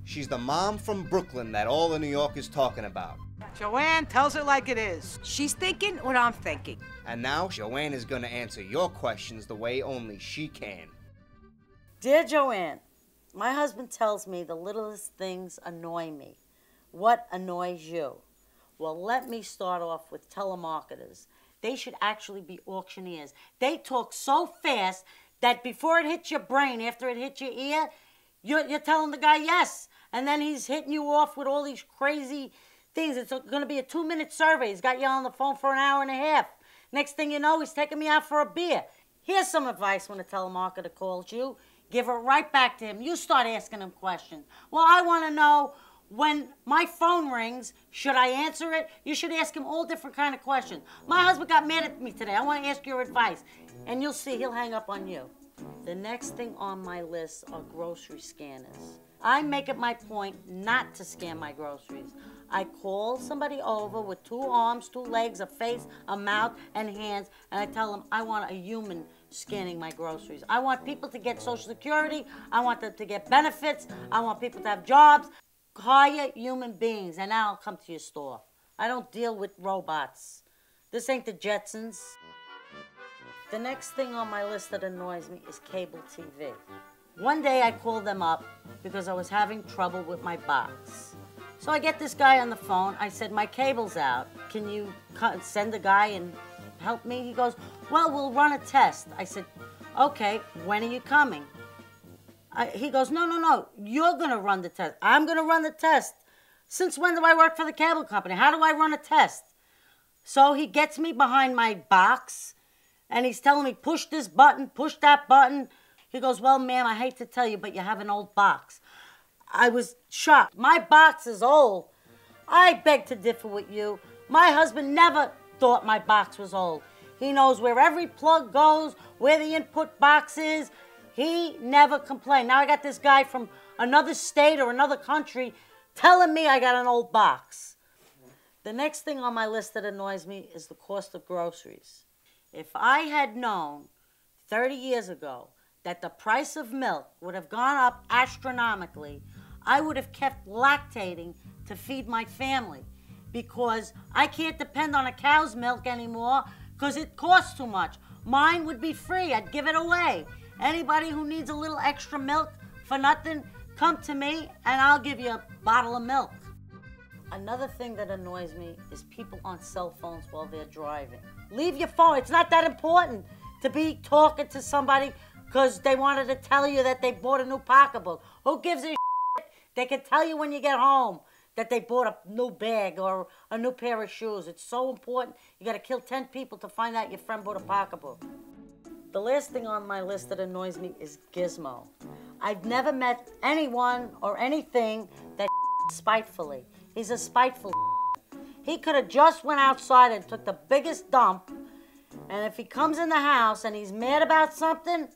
She's the mom from Brooklyn that all of New York is talking about. JoAnn tells it like it is. She's thinking what I'm thinking. And now JoAnn is gonna answer your questions the way only she can. Dear JoAnn, my husband tells me the littlest things annoy me. What annoys you? Well, let me start off with telemarketers. They should actually be auctioneers. They talk so fast that before it hits your brain, after it hits your ear, you're telling the guy yes. And then he's hitting you off with all these crazy things. It's going to be a 2-minute survey. He's got you on the phone for an hour and a half. Next thing you know, he's taking me out for a beer. Here's some advice when a telemarketer calls you. Give it right back to him. You start asking him questions. Well, I want to know, when my phone rings, should I answer it? You should ask him all different kind of questions. My husband got mad at me today. I want to ask your advice. And you'll see he'll hang up on you. The next thing on my list are grocery scanners. I make it my point not to scan my groceries. I call somebody over with 2 arms, 2 legs, a face, a mouth, and hands, and I tell them I want a human scanning my groceries. I want people to get Social Security. I want them to get benefits. I want people to have jobs. Hire human beings, and now I'll come to your store. I don't deal with robots. This ain't the Jetsons. The next thing on my list that annoys me is cable TV. One day I called them up because I was having trouble with my box. So I get this guy on the phone. I said, my cable's out. Can you send a guy and help me? He goes, well, we'll run a test. I said, okay, when are you coming? He goes, no, you're going to run the test. I'm going to run the test. Since when do I work for the cable company? How do I run a test? So he gets me behind my box, and he's telling me, push this button, push that button. He goes, well, ma'am, I hate to tell you, but you have an old box. I was shocked. My box is old. I beg to differ with you. My husband never thought my box was old. He knows where every plug goes, where the input box is. He never complained. Now I got this guy from another state or another country telling me I got an old box. The next thing on my list that annoys me is the cost of groceries. If I had known 30 years ago that the price of milk would have gone up astronomically, I would have kept lactating to feed my family, because I can't depend on a cow's milk anymore because it costs too much. Mine would be free. I'd give it away. Anybody who needs a little extra milk for nothing, come to me and I'll give you a bottle of milk. Another thing that annoys me is people on cell phones while they're driving. Leave your phone. It's not that important to be talking to somebody because they wanted to tell you that they bought a new pocketbook. Who gives a shit? They can tell you when you get home that they bought a new bag or a new pair of shoes. It's so important. You got to kill 10 people to find out your friend bought a pocketbook. The last thing on my list that annoys me is Gizmo. I've never met anyone or anything that spitefully. He's a spiteful. He could have just went outside and took the biggest dump, and if he comes in the house and he's mad about something,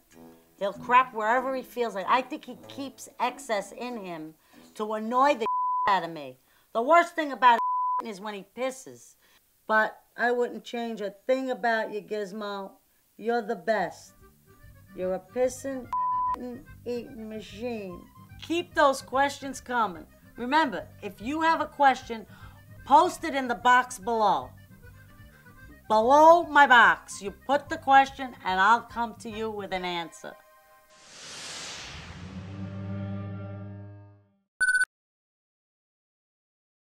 he'll crap wherever he feels like. I think he keeps excess in him to annoy the out of me. The worst thing about is when he pisses. But I wouldn't change a thing about you, Gizmo. You're the best. You're a pissing, eating machine. Keep those questions coming. Remember, if you have a question, post it in the box below. Below my box, you put the question and I'll come to you with an answer.